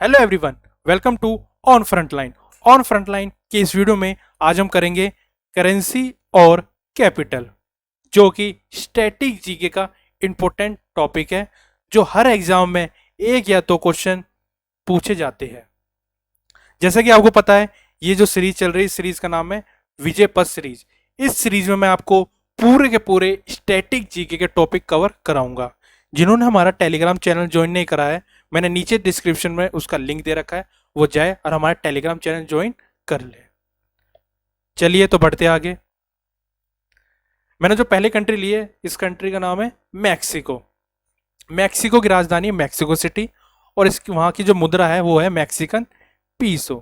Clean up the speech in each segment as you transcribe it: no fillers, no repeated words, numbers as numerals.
Hello everyone, welcome to on frontline. On frontline के इस video में आज हम करेंगे करेंसी और कैपिटल, जो कि स्टैटिक जीके का इम्पोर्टेंट टॉपिक है, जो हर एग्जाम में एक या दो क्वेश्चन पूछे जाते हैं। जैसा कि आपको पता है, ये जो सीरीज चल रही है, इस सीरीज का नाम है विजय पथ सीरीज। इस सीरीज में मैं आपको पूरे के पूरे स्टैटिक जीके के टॉपिक कवर कराऊंगा। जिन्होंने हमारा टेलीग्राम चैनल ज्वाइन नहीं करा है, मैंने नीचे डिस्क्रिप्शन में उसका लिंक दे रखा है, वो जाए और हमारा टेलीग्राम चैनल ज्वाइन कर ले। चलिए तो बढ़ते आगे। मैंने जो पहले कंट्री ली है, इस कंट्री का नाम है मैक्सिको। मैक्सिको की राजधानी है मैक्सिको सिटी, और इसकी वहां की जो मुद्रा है वो है मैक्सिकन पीसो।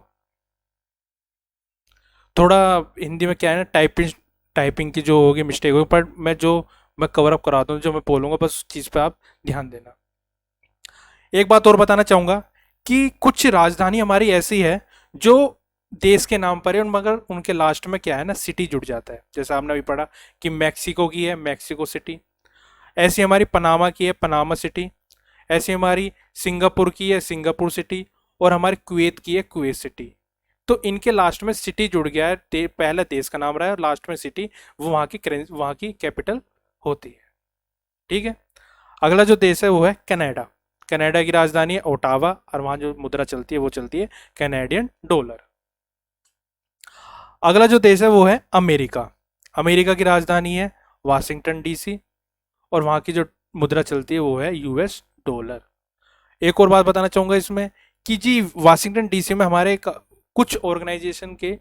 थोड़ा हिंदी में क्या है ना, टाइपिंग की जो होगी मिस्टेक होगी, पर मैं कवर अप कराता हूँ, जो मैं बोलूँगा बस उस चीज़ पे आप ध्यान देना। एक बात और बताना चाहूँगा कि कुछ राजधानी हमारी ऐसी है जो देश के नाम पर है, मगर उनके लास्ट में क्या है ना, सिटी जुड़ जाता है। जैसा आपने अभी पढ़ा कि मैक्सिको की है मैक्सिको सिटी, ऐसी हमारी पनामा की है पनामा सिटी, ऐसी हमारी सिंगापुर की है सिंगापुर सिटी, और हमारी कुवैत की है कुवैत सिटी। तो इनके लास्ट में सिटी जुड़ गया है, पहला देश का नाम रहा है और लास्ट में सिटी, वो वहाँ की कैपिटल होती है। ठीक है। अगला जो देश है वो है कनाडा। कनाडा की राजधानी है ओटावा, और वहाँ जो मुद्रा चलती है वो चलती है कैनेडियन डॉलर। अगला जो देश है वो है अमेरिका। अमेरिका की राजधानी है वाशिंगटन डीसी, और वहाँ की जो मुद्रा चलती है वो है यूएस डॉलर। एक और बात बताना चाहूँगा इसमें कि जी वाशिंगटन डीसी में हमारे कुछ ऑर्गेनाइजेशन के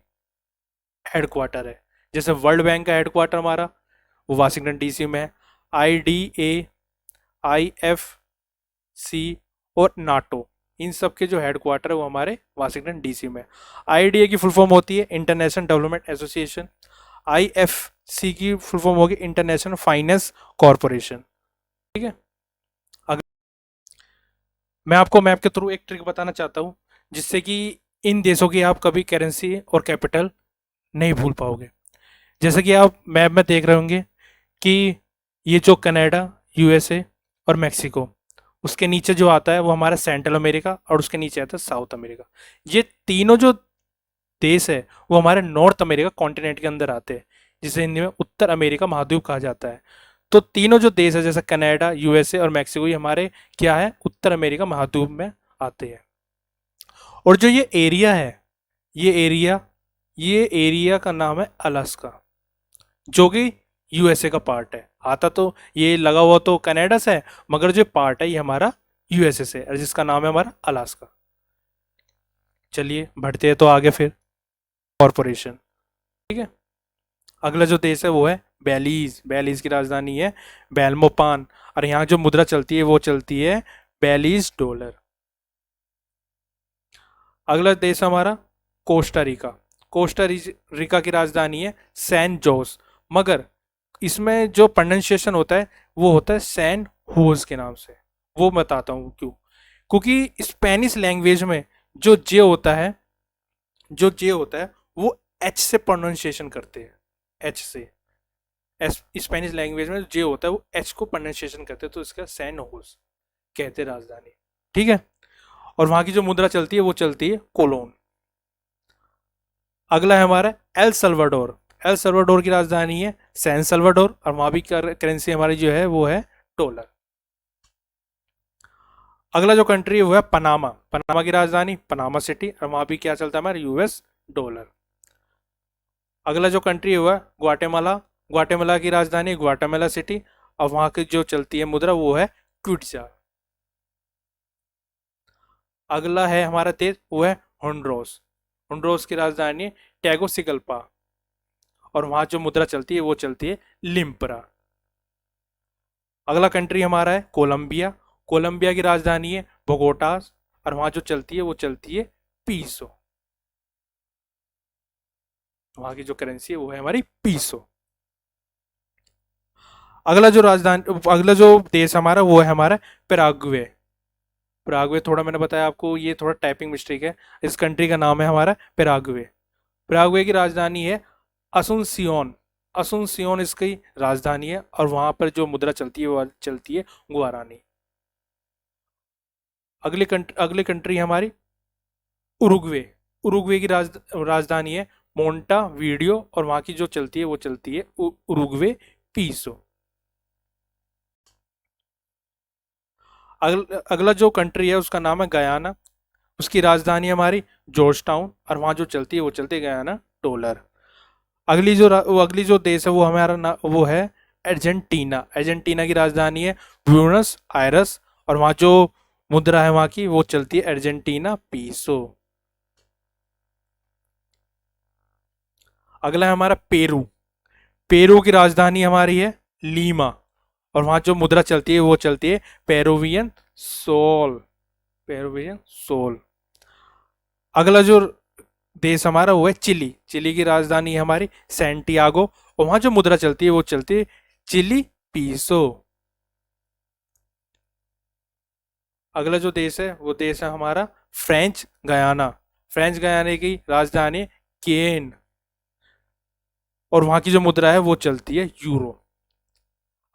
हेडक्वार्टर है। जैसे वर्ल्ड बैंक का हेडक्वार्टर हमारा वो वाशिंगटन डीसी में है। IDA, IFC और नाटो, इन सब के जो हेडक्वार्टर है वो हमारे वाशिंगटन डीसी में। IDA की फुल फॉर्म होती है इंटरनेशनल डेवलपमेंट एसोसिएशन। IFC की फुल फॉर्म होगी इंटरनेशनल फाइनेंस कॉरपोरेशन। ठीक है। अगर मैं आपको मैप के थ्रू एक ट्रिक बताना चाहता हूँ, जिससे कि इन देशों की आप कभी करेंसी और कैपिटल नहीं भूल पाओगे। जैसे कि आप मैप में देख रहे होंगे कि ये जो कनाडा, USA और मैक्सिको, उसके नीचे जो आता है वो हमारा सेंट्रल अमेरिका, और उसके नीचे आता है साउथ अमेरिका। ये तीनों जो देश है वो हमारे नॉर्थ अमेरिका कॉन्टिनेंट के अंदर आते हैं, जिसे हिंदी में उत्तर अमेरिका महाद्वीप कहा जाता है। तो तीनों जो देश है जैसे कनाडा, USA और मैक्सिको, ये हमारे क्या है, उत्तर अमेरिका महाद्वीप में आते हैं। और जो ये एरिया का नाम है अलास्का, जो कि USA का पार्ट है। आता तो ये लगा हुआ तो कनाडा से है, मगर जो पार्ट है ये हमारा USA से है, जिसका नाम है हमारा अलास्का। चलिए बढ़ते हैं तो आगे फिर कॉरपोरेशन। ठीक है। अगला जो देश है वो है बेलीज। बेलीज की राजधानी है बेल्मोपान, और यहाँ जो मुद्रा चलती है वो चलती है बेलीज डॉलर। अगला देश हमारा कोस्टा रिका। कोस्टा रिका की राजधानी है सैन जोस, मगर इसमें जो प्रोनाउंसिएशन होता है वो होता है सैन होज के नाम से। वो बताता हूँ क्यों। क्योंकि स्पेनिश लैंग्वेज में जो जे होता है वो एच से प्रोनाउंसिएशन करते हैं, एच से। स्पेनिश लैंग्वेज में जे होता है वो एच को प्रोनाउंसिएशन करते हैं, तो इसका सैन होज कहते हैं राजधानी। ठीक है। और वहां की जो मुद्रा चलती है वो चलती है कोलोन। अगला है हमारा एल सल्वाडोर। एल सल्वाडोर की राजधानी है सैन सल्वाडोर, और वहां भी करेंसी हमारी जो है वो है डॉलर। अगला जो कंट्री है वो है पनामा। पनामा की राजधानी पनामा सिटी, और वहां भी क्या चलता है हमारा US डॉलर। अगला जो कंट्री है वो है ग्वाटेमाला। ग्वाटेमाला की राजधानी ग्वाटेमाला सिटी, और वहां की जो चलती है मुद्रा वो है क्विट्जा। अगला है हमारा देश वो है होंडुरास। होंडुरास की राजधानी है टेगुसिगल्पा, और वहां जो मुद्रा चलती है वो चलती है लिम्परा। अगला कंट्री हमारा है कोलंबिया। कोलंबिया की राजधानी है बोगोटास, और वहां जो चलती है वो चलती है पीसो। वहां की जो करेंसी है वो है हमारी पीसो। अगला जो देश हमारा वो है हमारा पेराग्वे। पेराग्वे, थोड़ा मैंने बताया आपको, ये थोड़ा टाइपिंग मिस्टेक है। इस कंट्री का नाम है हमारा पेराग्वे। पेराग्वे की राजधानी है असुनसियोन। असुनसियोन इसकी राजधानी है, और वहां पर जो मुद्रा चलती है वो चलती है गुआरानी। अगली कंट्री हमारी उरुग्वे, उरुग्वे की राजधानी है मोंटा वीडियो, और वहां की जो चलती है वो चलती है उरुग्वे पीसो। अगला जो कंट्री है उसका नाम है गयाना, उसकी राजधानी हमारी जॉर्ज टाउन, और वहां जो चलती है वो चलती है गयाना डॉलर। अगली जो देश है वो हमारा वो है अर्जेंटीना। अर्जेंटीना की राजधानी है ब्यूनस आयरस, और वहाँ जो मुद्रा है वहाँ की वो चलती है अर्जेंटीना पीसो। अगला है हमारा पेरू। पेरू की राजधानी हमारी है लीमा, और वहाँ जो मुद्रा चलती है वो चलती है पेरुवियन सोल, पेरुवियन सोल। अगला जो देश हमारा वो है चिली। चिली की राजधानी है हमारी सैंटियागो, और वहाँ जो मुद्रा चलती है वो चलती है चिली पीसो। अगला जो देश है वो देश है हमारा फ्रेंच गयाना। फ्रेंच गयाना की राजधानी केन, और वहां की जो मुद्रा है वो चलती है यूरो।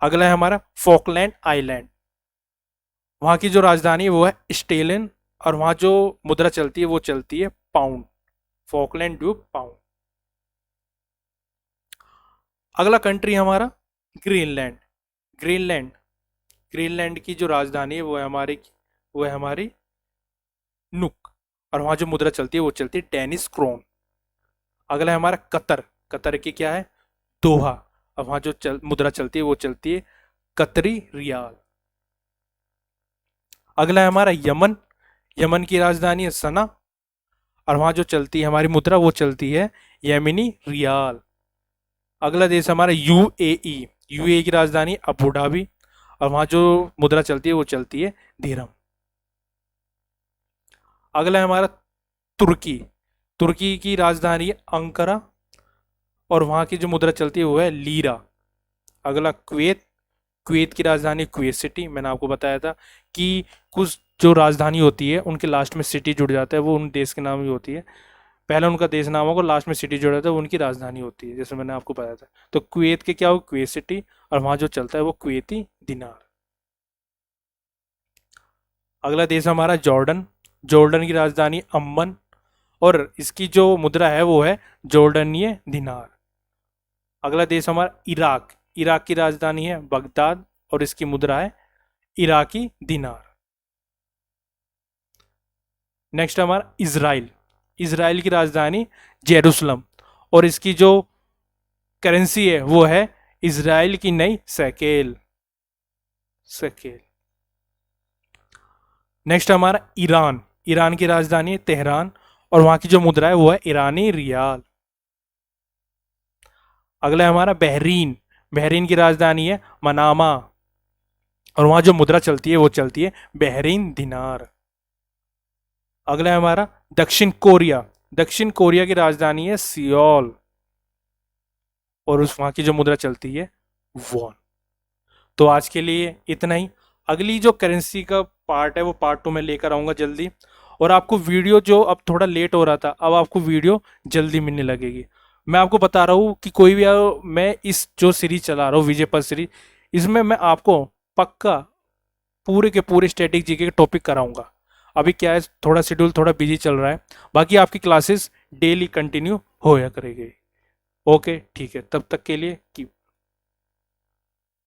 अगला है हमारा फॉकलैंड आइलैंड। वहां की जो राजधानी है वो है स्टेलिन, और वहां जो मुद्रा चलती है वो चलती है पाउंड, फॉकलैंड ड्यूब पाउंड। अगला कंट्री हमारा ग्रीनलैंड। ग्रीनलैंड, ग्रीनलैंड की जो राजधानी है वो है हमारी नुक, और वहां जो मुद्रा चलती है वो चलती है डेनिस क्रोन। अगला है हमारा कतर। कतर की क्या है दोहा, और वहां जो मुद्रा चलती है वो चलती है कतरी रियाल। अगला है हमारा यमन। यमन की राजधानी है सना, और वहां जो चलती है हमारी मुद्रा वो चलती है यमिनी रियाल। अगला देश हमारा यूएई। यूएई की राजधानी अबू धाबी, और वहां जो मुद्रा चलती है वो चलती है दिरहम। अगला है हमारा तुर्की। तुर्की की राजधानी है अंकारा, और वहां की जो मुद्रा चलती है वो है लीरा। अगला कुवैत। कुवैत की राजधानी कुवैत सिटी। मैंने आपको बताया था कि कुछ जो राजधानी होती है उनके लास्ट में सिटी जुड़ जाता है, वो उन देश के नाम ही होती है। पहले उनका देश नाम होगा, लास्ट में सिटी जुड़ जाता है, वो उनकी राजधानी होती है, जैसे मैंने आपको बताया था। तो कुवैत के क्या हो कुवैत सिटी, और वहां जो चलता है वो कुवैती दिनार। अगला देश हमारा जॉर्डन। जॉर्डन की राजधानी अम्मन, और इसकी जो मुद्रा है वो है जॉर्डनीय दिनार। अगला देश हमारा इराक। इराक की राजधानी है बगदाद, और इसकी मुद्रा है इराकी दिनार। नेक्स्ट हमारा इजराइल। इजराइल की राजधानी जेरूसलम, और इसकी जो करेंसी है वो है इजराइल की नई सैकेल, सैकेल। नेक्स्ट हमारा ईरान। ईरान की राजधानी है तेहरान, और वहां की जो मुद्रा है वो है ईरानी रियाल। अगला है हमारा बहरीन। बहरीन की राजधानी है मनामा, और वहां जो मुद्रा चलती है वो चलती है बहरीन दिनार। अगला है हमारा दक्षिण कोरिया। दक्षिण कोरिया की राजधानी है सियोल, और उस वहां की जो मुद्रा चलती है वॉन। तो आज के लिए इतना ही। अगली जो करेंसी का पार्ट है वो पार्ट 2 में लेकर आऊंगा जल्दी, और आपको वीडियो जो अब थोड़ा लेट हो रहा था अब आपको वीडियो जल्दी मिलने लगेगी। मैं आपको बता रहा हूँ कि कोई भी मैं इस जो सीरीज चला रहा हूँ विजय पथ सीरीज, इसमें मैं आपको पक्का पूरे के पूरे स्टैटिक जीके के टॉपिक कराऊंगा। अभी क्या है थोड़ा शेड्यूल थोड़ा बिजी चल रहा है, बाकी आपकी क्लासेस डेली कंटिन्यू होया करेगी। ओके ठीक है, तब तक के लिए कीप